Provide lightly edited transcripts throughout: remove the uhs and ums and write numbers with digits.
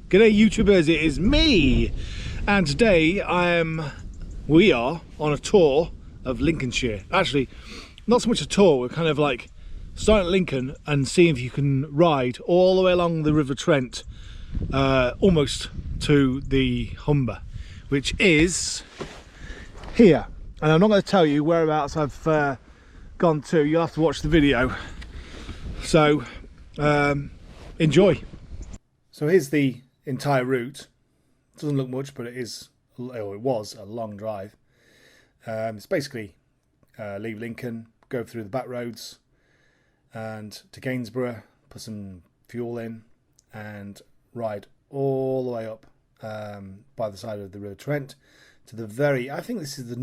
G'day YouTubers, it is me, and today we are on a tour of Lincolnshire. Actually, not so much a tour, we're kind of like starting at Lincoln and seeing if you can ride all the way along the River Trent, almost to the Humber, which is here. And I'm not going to tell you whereabouts I've gone to, you'll have to watch the video. So, enjoy. So here's the entire route. Doesn't look much, but it was a long drive. It's basically leave Lincoln, go through the back roads and to Gainsborough, put some fuel in and ride all the way up by the side of the River Trent to the very, I think this is the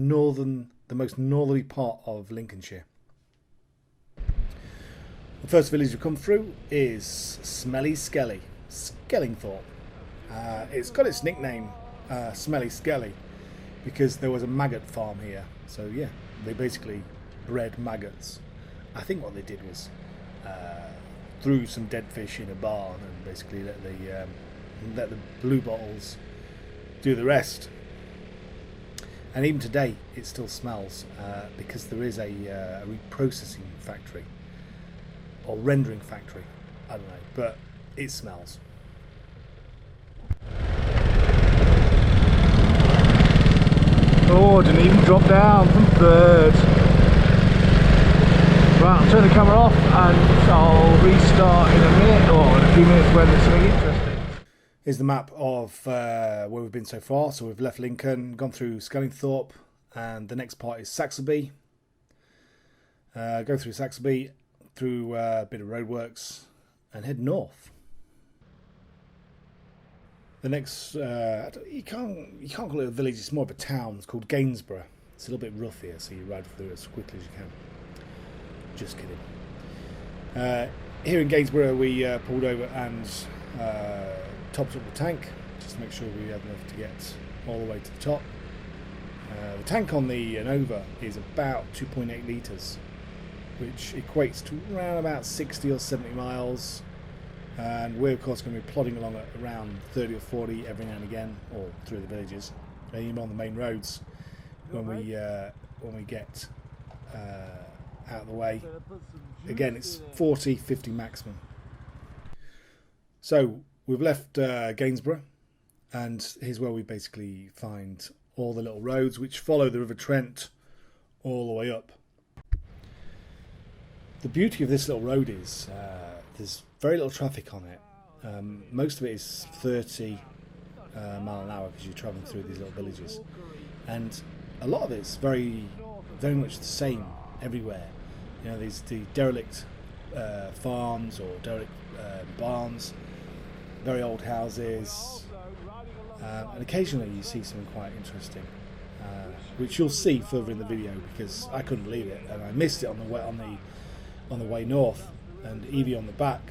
most northerly part of Lincolnshire. The first village we come through is Smelly Skelly, Skellingthorpe. It's got its nickname, Smelly Skelly, because there was a maggot farm here. So yeah, they basically bred maggots. I think what they did was threw some dead fish in a barn and basically let the blue bottles do the rest. And even today, it still smells because there is a reprocessing factory or rendering factory. I don't know, but it smells. Oh, didn't even drop down from third. Right, I'll turn the camera off and I'll restart in a minute or in a few minutes when there's something interesting. Here's the map of where we've been so far. So we've left Lincoln, gone through Skellingthorpe, and the next part is Saxby. Go through Saxby, through a bit of roadworks, and head north. The next, you can't call it a village, it's more of a town. It's called Gainsborough. It's a little bit rough here, so you ride through it as quickly as you can. Just kidding. Here in Gainsborough, we pulled over and topped up the tank, just to make sure we had enough to get all the way to the top. The tank on the Innova is about 2.8 litres, which equates to around about 60 or 70 miles. And we're of course going to be plodding along at around 30 or 40 every now and again, or through the villages, even on the main roads when we get out of the way. Again, it's 40, 50 maximum. So we've left Gainsborough, and here's where we basically find all the little roads which follow the River Trent all the way up. The beauty of this little road is there's very little traffic on it. Most of it is 30 mile an hour because you're travelling through these little villages, and a lot of it's very much the same everywhere. You know, there's the derelict farms or derelict barns, very old houses, and occasionally you see something quite interesting, which you'll see further in the video because I couldn't believe it and I missed it on the way north, and Evie on the back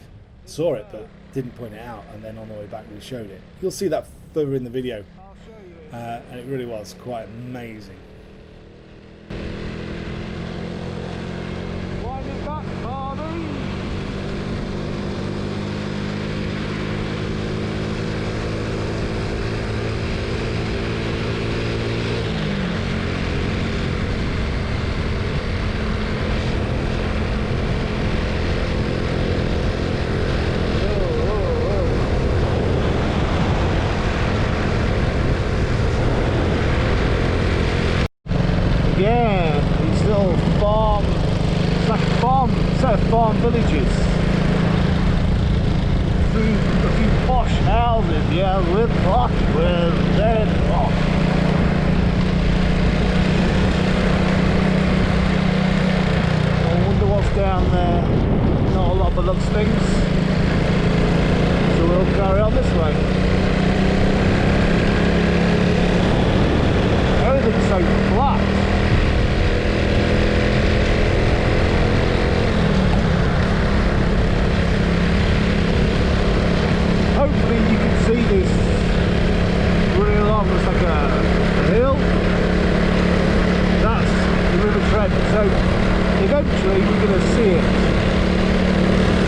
saw it but didn't point it out, and then on the way back we showed it. You'll see that further in the video, and it really was quite amazing. Yeah, these little farm, it's like a set of farm villages. Through a few posh houses, yeah, we're posh, we're very posh. I wonder what's down there. Not a lot but looks things. So we'll carry on this way. Everything's so flat. Hopefully you can see this running along. It's like a hill. That's the River Trent. So eventually we're going to see it.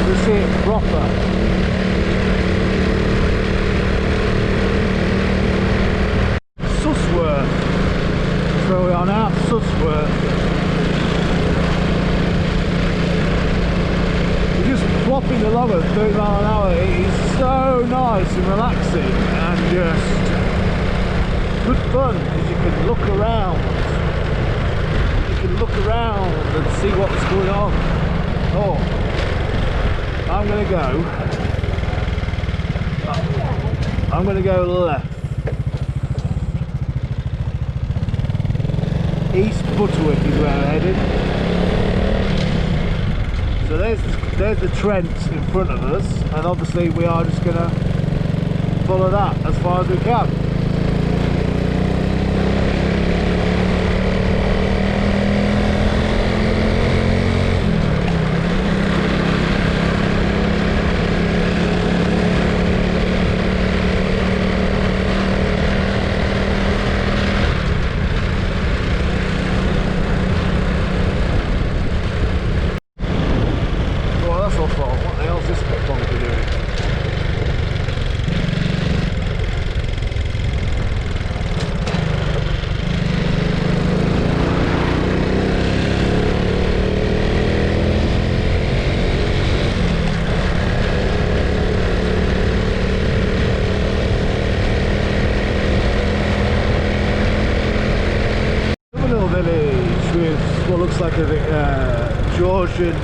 We'll see it proper. along at 30 miles an hour, it is so nice and relaxing and just good fun because you can look around. You can look around and see what's going on. Oh, I'm going to go left. East Butterwick is where I'm headed. So there's the Trent in front of us, and obviously we are just going to follow that as far as we can. What looks like a Georgian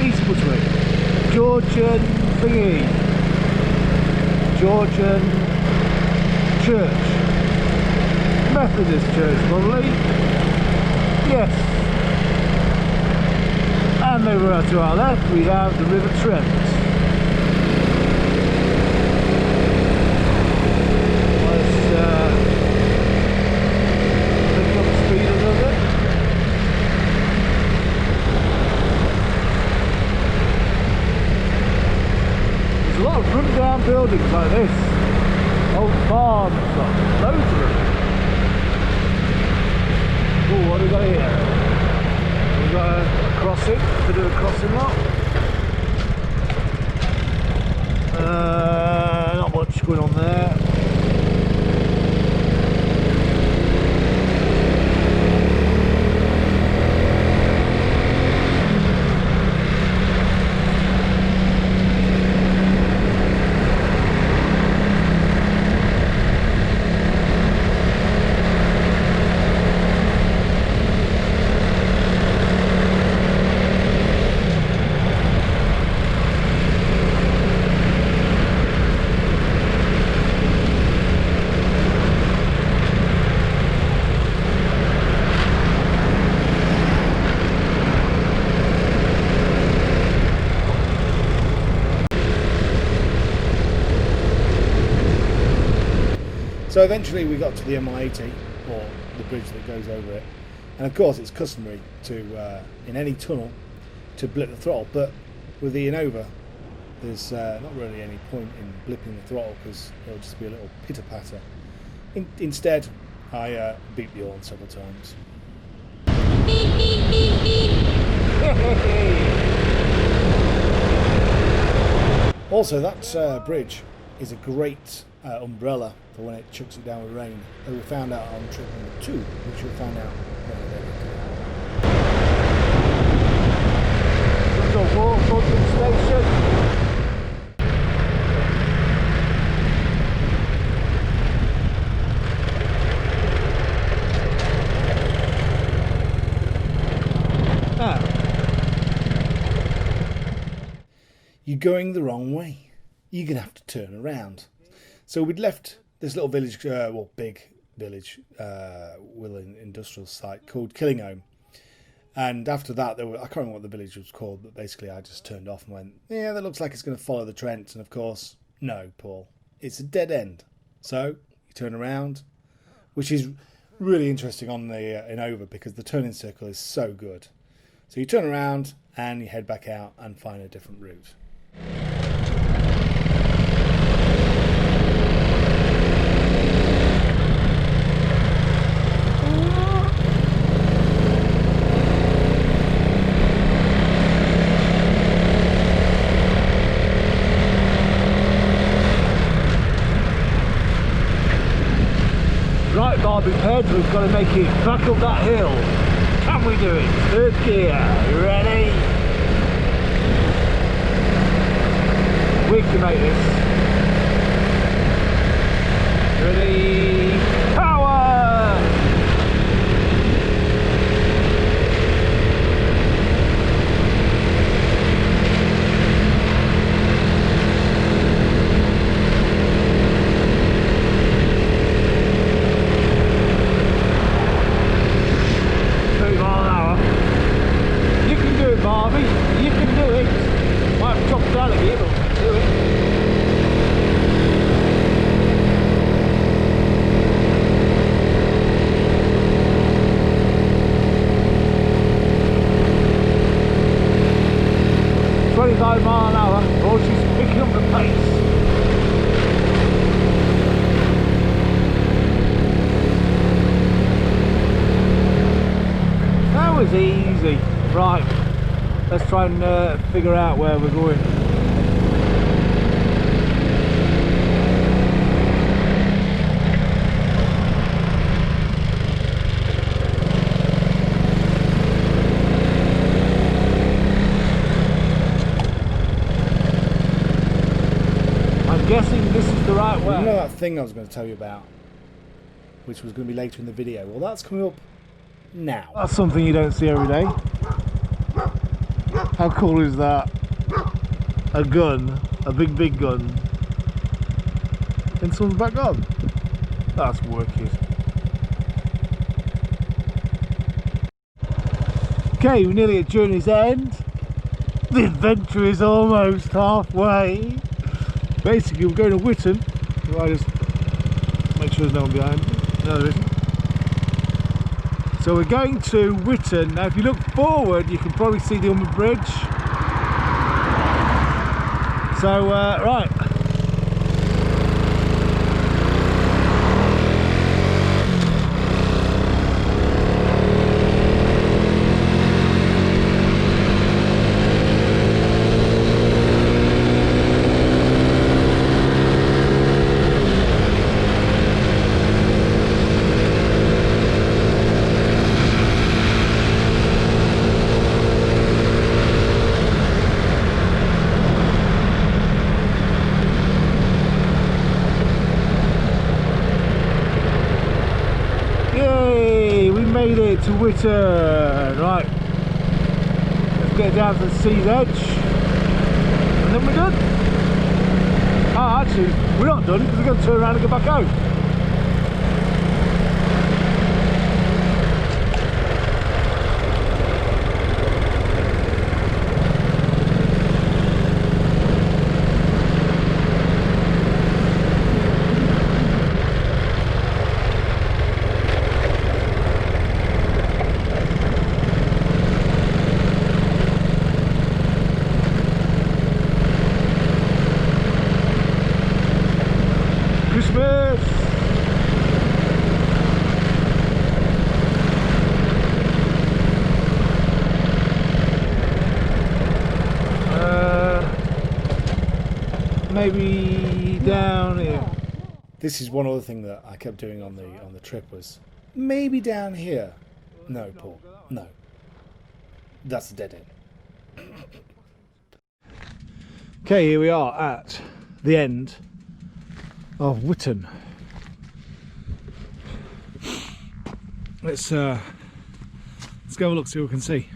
East Butterwick, Georgian thingy, Georgian church, Methodist church probably, yes. And over to our left we have the River Trent. Run-down buildings like this, old farms, loads of them. Oh, what do we got here? We've got a crossing, a bit of a crossing lot. Not much going on there. So eventually we got to the MI80, or the bridge that goes over it, and of course it's customary to, in any tunnel, to blip the throttle, but with the Innova there's not really any point in blipping the throttle because it'll just be a little pitter-patter. Instead I beat the horn several times. Also that bridge is a great umbrella for when it chucks it down with rain, that we found out on trip number 2, which you'll find out when we get it. So War Building Station. You're going the wrong way. You're going to have to turn around. So we'd left this little village, well, big village, industrial site called Killingholme. And after that, I can't remember what the village was called, but basically I just turned off and went, yeah, that looks like it's going to follow the Trent. And of course, no, Paul, it's a dead end. So you turn around, which is really interesting on the Innova because the turning circle is so good. So you turn around and you head back out and find a different route. Right, Barbie Head, we've got to make it back up that hill. Come And we do it. Third gear. You ready? We can make this. Ready? Power! Harvey, you can do it. Might have dropped down a gear, but do it. "25 mile an hour." Oh, she's picking up the pace. That was easy. Right. Let's try and figure out where we're going. I'm guessing this is the right way. You know that thing I was going to tell you about, which was going to be later in the video? Well, that's coming up now. That's something you don't see every day. How cool is that? A gun, a big gun in someone's back garden. That's wicked. Okay, we're nearly at journey's end. The adventure is almost halfway. Basically, we're going to Whitton. So I just make sure there's no one behind. No, there isn't. So we're going to Whitton. Now if you look forward, you can probably see the Humber Bridge. So right. Made it to Whitton. Right, let's get down to the sea's edge and then we're done. Oh, actually we're not done because we're going to turn around and go back home. Maybe down here. This is one other thing that I kept doing on the trip was maybe down here. No, Paul. No. That's a dead end. Okay, here we are at the end of Whitton. Let's go have a look, see what we can see.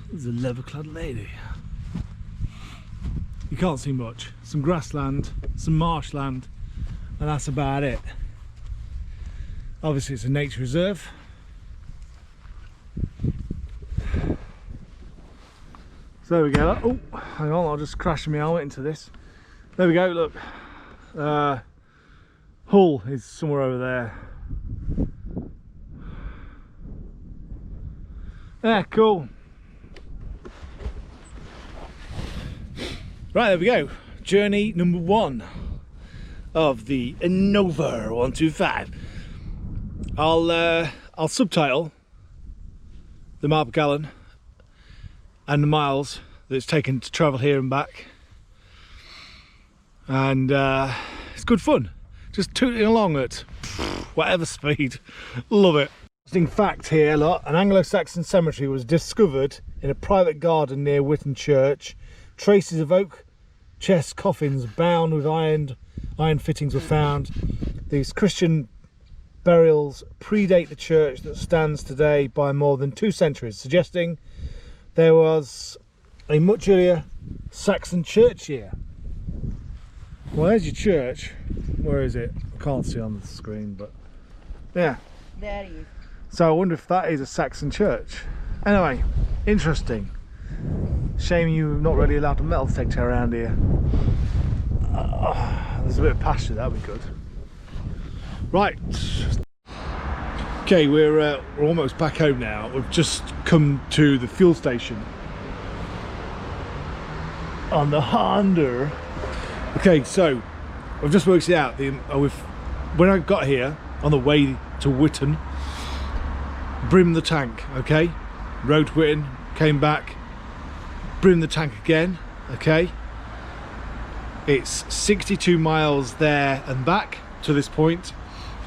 There's a leather-clad lady. You can't see much. Some grassland, some marshland, and that's about it. Obviously it's a nature reserve. So there we go. Oh, hang on, I'll just crash my helmet into this. There we go, look. Hull is somewhere over there. Yeah, cool. Right, there we go. Journey number 1 of the Innova 125. I'll subtitle the mile per gallon and the miles that it's taken to travel here and back. And it's good fun. just tooting along at whatever speed. Love it. Interesting fact here, lot. An Anglo-Saxon cemetery was discovered in a private garden near Witton Church. Traces of oak chest coffins bound with iron fittings were found. These Christian burials predate the church that stands today by more than 2 centuries, suggesting there was a much earlier Saxon church here. Well, there's your church. Where is it? I can't see on the screen, but yeah. There he is. So I wonder if that is a Saxon church. Anyway, interesting. Shame you're not really allowed a metal detector around here. There's a bit of pasture, that'd be good. Right. Okay, we're almost back home now. We've just come to the fuel station on the Honda. Okay, so I've just worked it out. When I got here on the way to Witton, brimmed the tank. Okay, rode Witton, came back, brimmed the tank again. Okay, it's 62 miles there and back to this point,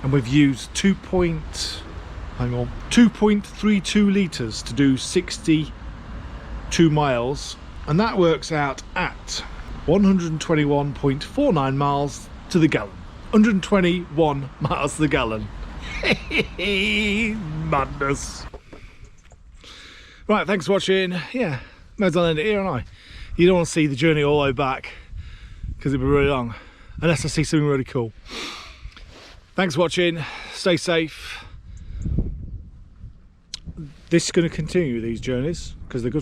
and we've used 2.32 litres to do 62 miles, and that works out at 121.49 miles to the gallon. 121 miles to the gallon. Madness. Right, thanks for watching. Yeah, might as well end it here, aren't I? You don't want to see the journey all the way back because it'd be really long, unless I see something really cool. Thanks for watching. Stay safe. This is going to continue, these journeys, because they're good.